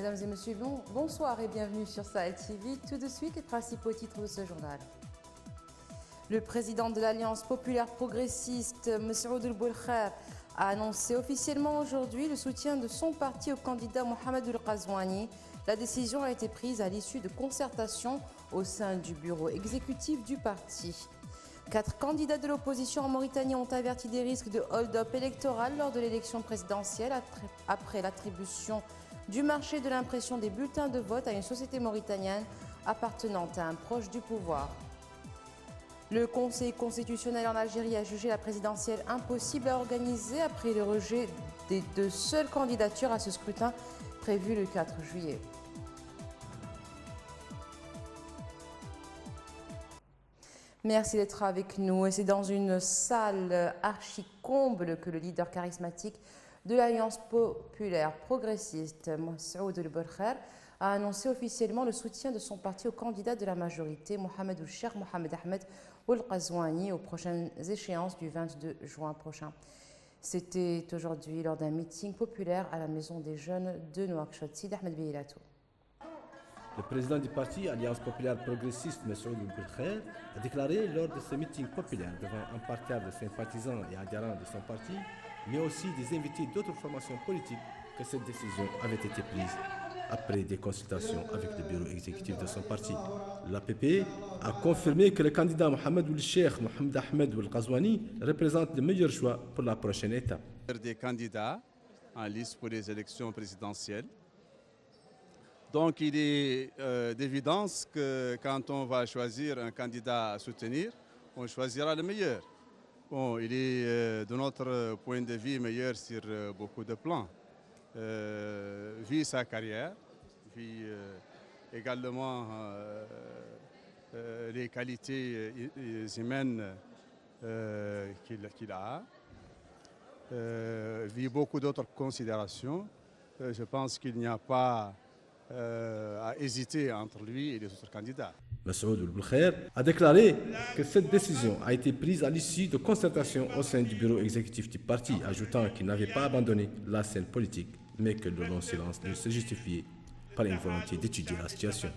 Mesdames et messieurs, bonsoir et bienvenue sur Sahel TV. Tout de suite, les principaux titres de ce journal. Le président de l'Alliance populaire progressiste, Mesroud El-Boulkher, a annoncé officiellement aujourd'hui le soutien de son parti au candidat Mohamed El-Ghazouani. La décision a été prise à l'issue de concertations au sein du bureau exécutif du parti. 4 candidats de l'opposition en Mauritanie ont averti des risques de hold-up électoral lors de l'élection présidentielle après l'attribution du marché de l'impression des bulletins de vote à une société mauritanienne appartenant à un proche du pouvoir. Le Conseil constitutionnel en Algérie a jugé la présidentielle impossible à organiser après le rejet des 2 seules candidatures à ce scrutin prévu le 4 juillet. Merci d'être avec nous. Et c'est dans une salle archi-comble que le leader charismatique de l'Alliance populaire progressiste, Mesroud El-Boulkher, a annoncé officiellement le soutien de son parti au candidat de la majorité, Mohamed Ould-Cheikh Mohamed Ahmed El-Ghazouani, aux prochaines échéances du 22 juin prochain. C'était aujourd'hui lors d'un meeting populaire à la Maison des Jeunes de Nouakchott. Sid Ahmed Beilatou. Le président du parti Alliance populaire progressiste, Mesroud El-Boulkher, a déclaré lors de ce meeting populaire devant un parterre de sympathisants et adhérents de son parti, mais aussi des invités d'autres formations politiques, que cette décision avait été prise après des consultations avec le bureau exécutif de son parti. L'APP a confirmé que le candidat Mohamed Ould-Cheikh Mohamed Ahmed El-Ghazouani représente le meilleur choix pour la prochaine étape. Des candidats en liste pour les élections présidentielles. Donc il est d'évidence que quand on va choisir un candidat à soutenir, on choisira le meilleur. Bon, il est de notre point de vue meilleur sur beaucoup de plans. Vu sa carrière, vu également les qualités humaines qu'il a, vu beaucoup d'autres considérations, je pense qu'il n'y a pas à hésiter entre lui et les autres candidats. Mesroud El-Boulkher a déclaré que cette décision a été prise à l'issue de concertations au sein du bureau exécutif du parti, ajoutant qu'il n'avait pas abandonné la scène politique, mais que le long silence ne se justifiait par une volonté d'étudier la situation.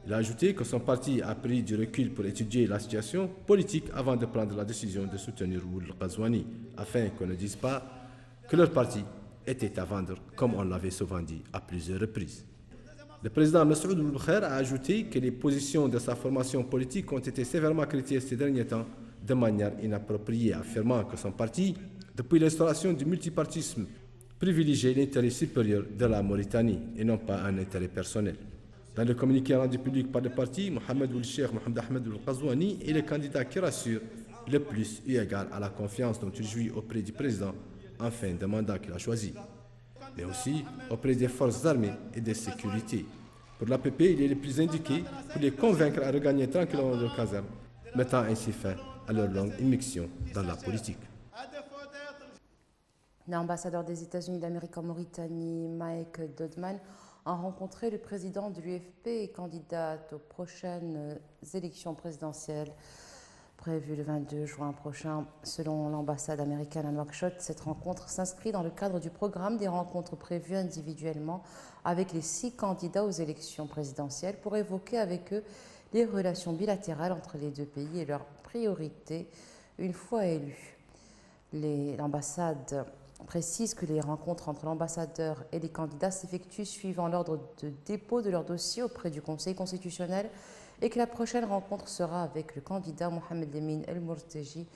Il a ajouté que son parti a pris du recul pour étudier la situation politique avant de prendre la décision de soutenir El-Ghazouani, afin qu'on ne dise pas que leur parti était à vendre, comme on l'avait souvent dit à plusieurs reprises. Le président Mesroud El-Boulkher a ajouté que les positions de sa formation politique ont été sévèrement critiquées ces derniers temps de manière inappropriée, affirmant que son parti, depuis l'instauration du multipartisme, privilégiait l'intérêt supérieur de la Mauritanie et non pas un intérêt personnel. Dans le communiqué rendu public par le parti, Mohamed Ould-Cheikh Mohamed Ahmed El-Ghazouani est le candidat qui rassure le plus eu égard à la confiance dont il jouit auprès du président en fin de mandat qu'il a choisi, mais aussi auprès des forces armées et de sécurité. Pour l'APP, il est le plus indiqué pour les convaincre à regagner tranquillement leur caserne, mettant ainsi fin à leur longue immixtion dans la politique. L'ambassadeur des États-Unis d'Amérique en Mauritanie, Mike Dodman, a rencontré le président de l'UFP et candidate aux prochaines élections présidentielles prévues le 22 juin prochain. Selon l'ambassade américaine à Nouakchott, cette rencontre s'inscrit dans le cadre du programme des rencontres prévues individuellement avec les 6 candidats aux élections présidentielles pour évoquer avec eux les relations bilatérales entre les 2 pays et leurs priorités une fois élus. L'ambassade précise que les rencontres entre l'ambassadeur et les candidats s'effectuent suivant l'ordre de dépôt de leur dossier auprès du Conseil constitutionnel et que la prochaine rencontre sera avec le candidat Mohamed Lemine El-Mourteji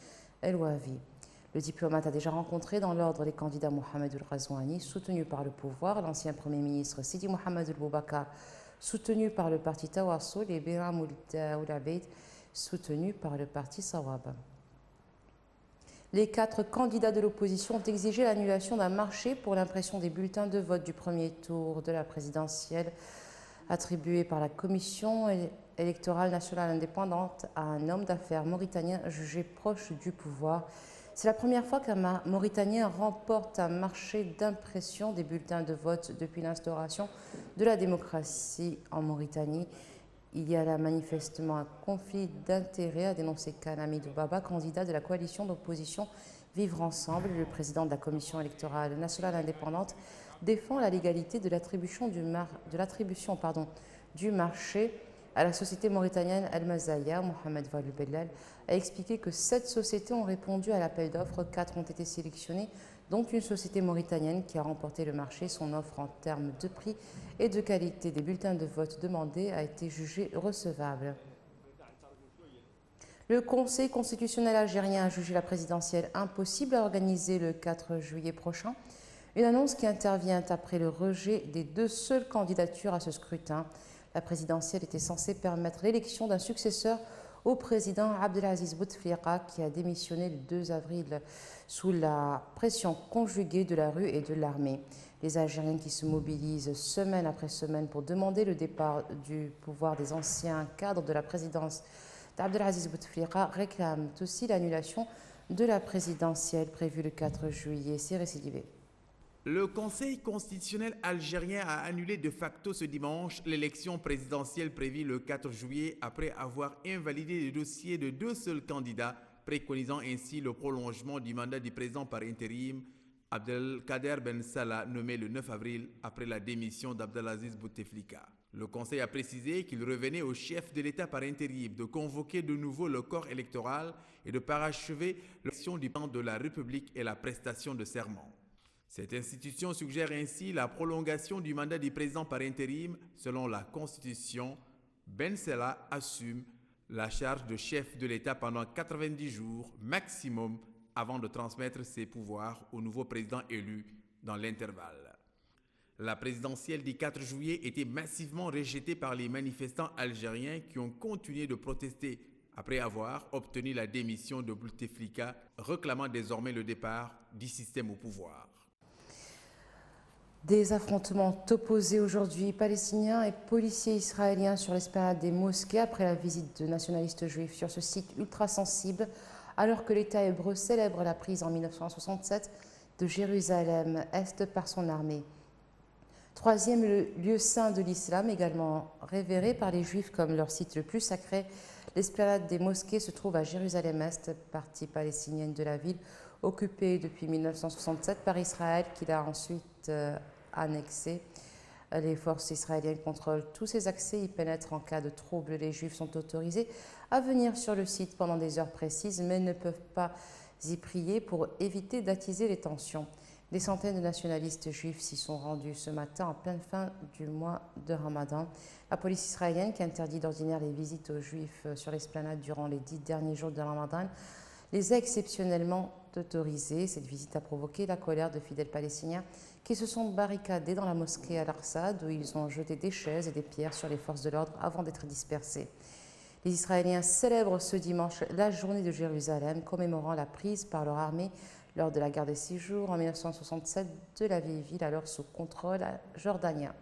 El-Wavi. Le diplomate a déjà rencontré dans l'ordre les candidats Mohamed El-Ghazouani, soutenu par le pouvoir, l'ancien Premier ministre Sidi Mohamed El-Boubakar, soutenu par le parti Tawassul, et Biram Ould-Abeid, soutenu par le parti Sawab. Les 4 candidats de l'opposition ont exigé l'annulation d'un marché pour l'impression des bulletins de vote du premier tour de la présidentielle attribué par la Commission électorale nationale indépendante à un homme d'affaires mauritanien jugé proche du pouvoir. C'est la première fois qu'un Mauritanien remporte un marché d'impression des bulletins de vote depuis l'instauration de la démocratie en Mauritanie. Il y a là manifestement un conflit d'intérêts, a dénoncé Khan Hamidou Baba, candidat de la coalition d'opposition Vivre Ensemble. Le président de la Commission électorale nationale indépendante défend la légalité de l'attribution du marché à la société mauritanienne Al-Mazaya. Mohamed Valou Bellal a expliqué que 7 sociétés ont répondu à l'appel d'offres, 4 ont été sélectionnées, dont une société mauritanienne qui a remporté le marché. Son offre en termes de prix et de qualité des bulletins de vote demandés a été jugée recevable. Le Conseil constitutionnel algérien a jugé la présidentielle impossible à organiser le 4 juillet prochain. Une annonce qui intervient après le rejet des 2 seules candidatures à ce scrutin. La présidentielle était censée permettre l'élection d'un successeur au président Abdelaziz Bouteflika qui a démissionné le 2 avril sous la pression conjuguée de la rue et de l'armée. Les Algériens qui se mobilisent semaine après semaine pour demander le départ du pouvoir des anciens cadres de la présidence d'Abdelaziz Bouteflika réclament aussi l'annulation de la présidentielle prévue le 4 juillet. C'est récidivé. Le Conseil constitutionnel algérien a annulé de facto ce dimanche l'élection présidentielle prévue le 4 juillet après avoir invalidé le dossier de 2 seuls candidats, préconisant ainsi le prolongement du mandat du président par intérim Abdelkader Ben Salah, nommé le 9 avril après la démission d'Abdelaziz Bouteflika. Le Conseil a précisé qu'il revenait au chef de l'État par intérim de convoquer de nouveau le corps électoral et de parachever l'élection du président de la République et la prestation de serment. Cette institution suggère ainsi la prolongation du mandat du président par intérim. Selon la Constitution, Ben Salah assume la charge de chef de l'État pendant 90 jours maximum avant de transmettre ses pouvoirs au nouveau président élu dans l'intervalle. La présidentielle du 4 juillet était massivement rejetée par les manifestants algériens qui ont continué de protester après avoir obtenu la démission de Bouteflika, réclamant désormais le départ du système au pouvoir. Des affrontements opposés aujourd'hui, Palestiniens et policiers israéliens sur l'esplanade des mosquées après la visite de nationalistes juifs sur ce site ultra sensible, alors que l'État hébreu célèbre la prise en 1967 de Jérusalem-Est par son armée. Troisième lieu saint de l'islam, également révéré par les juifs comme leur site le plus sacré, l'esplanade des mosquées se trouve à Jérusalem-Est, partie palestinienne de la ville, occupée depuis 1967 par Israël, qui l'a ensuite annexée. Les forces israéliennes contrôlent tous ces accès, y pénètrent en cas de trouble. Les Juifs sont autorisés à venir sur le site pendant des heures précises, mais ne peuvent pas y prier pour éviter d'attiser les tensions. Des centaines de nationalistes juifs s'y sont rendus ce matin en pleine fin du mois de Ramadan. La police israélienne, qui interdit d'ordinaire les visites aux Juifs sur l'esplanade durant les 10 derniers jours de Ramadan, les a exceptionnellement autorisés. Cette visite a provoqué la colère de fidèles palestiniens qui se sont barricadés dans la mosquée Al-Aqsa, où ils ont jeté des chaises et des pierres sur les forces de l'ordre avant d'être dispersés. Les Israéliens célèbrent ce dimanche la journée de Jérusalem, commémorant la prise par leur armée lors de la guerre des 6 jours en 1967 de la vieille ville, alors sous contrôle jordanien.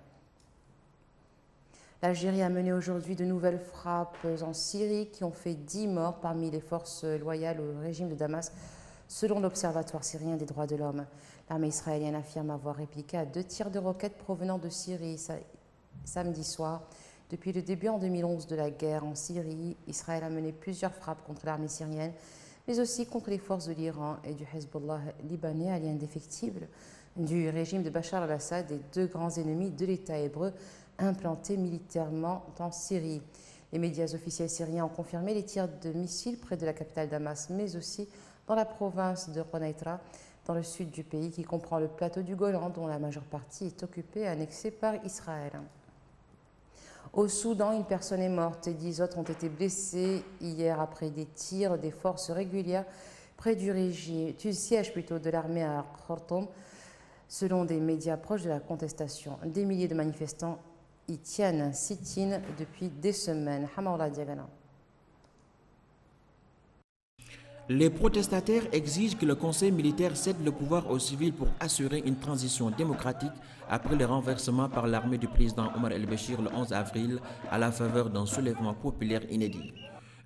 L'Algérie a mené aujourd'hui de nouvelles frappes en Syrie qui ont fait 10 morts parmi les forces loyales au régime de Damas, selon l'Observatoire syrien des droits de l'homme. L'armée israélienne affirme avoir répliqué à 2 tirs de roquettes provenant de Syrie samedi soir. Depuis le début en 2011 de la guerre en Syrie, Israël a mené plusieurs frappes contre l'armée syrienne, mais aussi contre les forces de l'Iran et du Hezbollah libanais, alliés indéfectibles du régime de Bachar al-Assad et 2 grands ennemis de l'État hébreu implantés militairement en Syrie. Les médias officiels syriens ont confirmé les tirs de missiles près de la capitale Damas, mais aussi dans la province de Quneitra, dans le sud du pays, qui comprend le plateau du Golan, dont la majeure partie est occupée et annexée par Israël. Au Soudan, une personne est morte et 10 autres ont été blessés hier après des tirs des forces régulières près du siège de l'armée à Khartoum, selon des médias proches de la contestation. Des milliers de manifestants y tiennent sit-in depuis des semaines. Hamaoula Diagana. Les protestataires exigent que le Conseil militaire cède le pouvoir aux civils pour assurer une transition démocratique après le renversement par l'armée du président Omar el-Béchir le 11 avril à la faveur d'un soulèvement populaire inédit.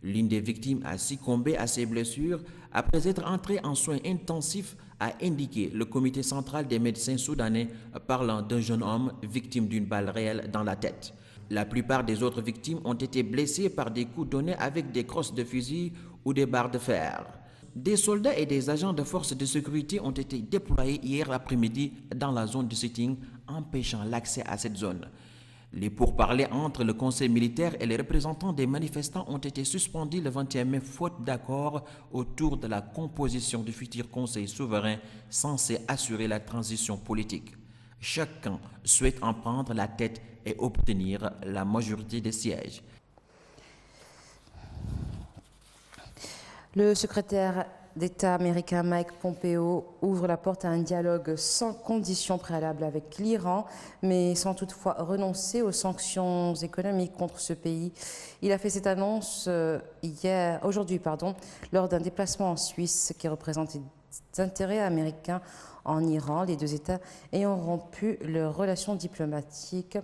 L'une des victimes a succombé à ses blessures après être entrée en soins intensifs, a indiqué le comité central des médecins soudanais parlant d'un jeune homme victime d'une balle réelle dans la tête. La plupart des autres victimes ont été blessées par des coups donnés avec des crosses de fusil ou des barres de fer. Des soldats et des agents de forces de sécurité ont été déployés hier après-midi dans la zone de sitting, empêchant l'accès à cette zone. Les pourparlers entre le conseil militaire et les représentants des manifestants ont été suspendus le 21 mai faute d'accord autour de la composition du futur conseil souverain censé assurer la transition politique. Chacun souhaite en prendre la tête et obtenir la majorité des sièges. Le secrétaire d'État américain Mike Pompeo ouvre la porte à un dialogue sans conditions préalables avec l'Iran, mais sans toutefois renoncer aux sanctions économiques contre ce pays. Il a fait cette annonce aujourd'hui, lors d'un déplacement en Suisse qui représente les intérêts américains en Iran, les deux États ayant rompu leurs relations diplomatiques.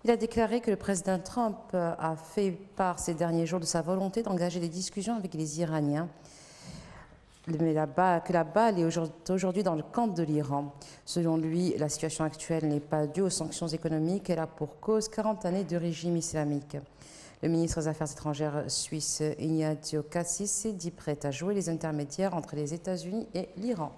Il a déclaré que le président Trump a fait part ces derniers jours de sa volonté d'engager des discussions avec les Iraniens, mais que la balle est aujourd'hui dans le camp de l'Iran. Selon lui, la situation actuelle n'est pas due aux sanctions économiques, elle a pour cause 40 années de régime islamique. Le ministre des Affaires étrangères suisse Ignazio Cassis s'est dit prêt à jouer les intermédiaires entre les États-Unis et l'Iran.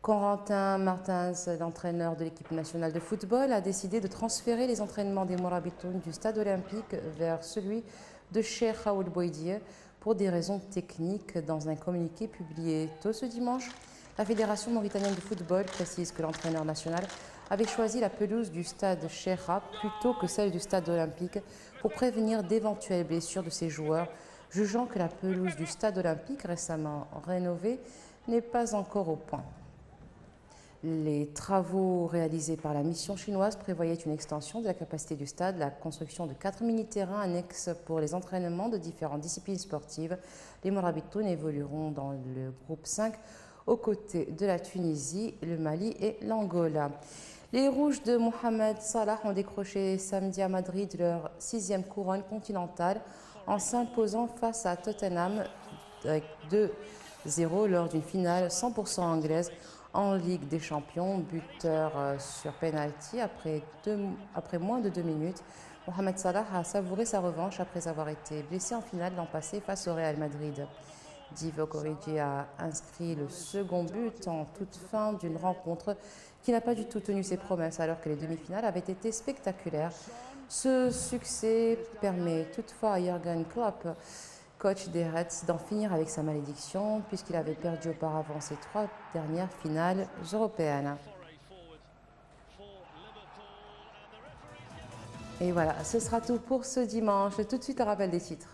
Corentin Martins, l'entraîneur de l'équipe nationale de football, a décidé de transférer les entraînements des Morabitoun du stade olympique vers celui de Cheikh Raoul Bouidia pour des raisons techniques. Dans un communiqué publié tôt ce dimanche, la Fédération mauritanienne de football précise que l'entraîneur national avait choisi la pelouse du stade Cheikh Raoul plutôt que celle du stade olympique pour prévenir d'éventuelles blessures de ses joueurs, jugeant que la pelouse du stade olympique récemment rénovée n'est pas encore au point. Les travaux réalisés par la mission chinoise prévoyaient une extension de la capacité du stade, la construction de 4 mini-terrains annexes pour les entraînements de différentes disciplines sportives. Les Morabitoun évolueront dans le groupe 5 aux côtés de la Tunisie, le Mali et l'Angola. Les Rouges de Mohamed Salah ont décroché samedi à Madrid leur 6e couronne continentale en s'imposant face à Tottenham avec 2-0 lors d'une finale 100% anglaise en Ligue des Champions, buteur sur penalty après moins de 2 minutes. Mohamed Salah a savouré sa revanche après avoir été blessé en finale l'an passé face au Real Madrid. Divock Origi a inscrit le second but en toute fin d'une rencontre qui n'a pas du tout tenu ses promesses alors que les demi-finales avaient été spectaculaires. Ce succès permet toutefois à Jürgen Klopp, coach des Reds, d'en finir avec sa malédiction puisqu'il avait perdu auparavant ses 3 dernières finales européennes. Et voilà, ce sera tout pour ce dimanche. Tout de suite, un rappel des titres.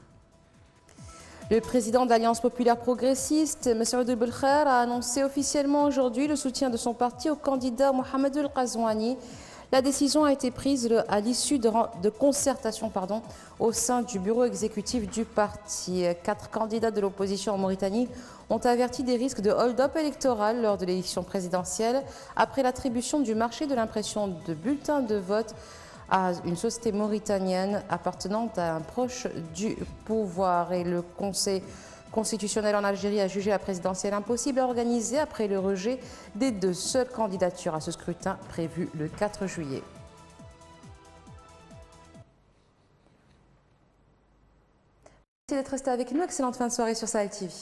Le président de l'Alliance populaire progressiste, M. Ould Belkhair, a annoncé officiellement aujourd'hui le soutien de son parti au candidat Mohamed El Ghazouani. La décision a été prise à l'issue de concertations au sein du bureau exécutif du parti. 4 candidats de l'opposition en Mauritanie ont averti des risques de hold-up électoral lors de l'élection présidentielle après l'attribution du marché de l'impression de bulletins de vote à une société mauritanienne appartenant à un proche du pouvoir. Et le Conseil constitutionnel en Algérie a jugé la présidentielle impossible à organiser après le rejet des 2 seules candidatures à ce scrutin prévu le 4 juillet. Merci d'être resté avec nous. Excellente fin de soirée sur Sahel TV.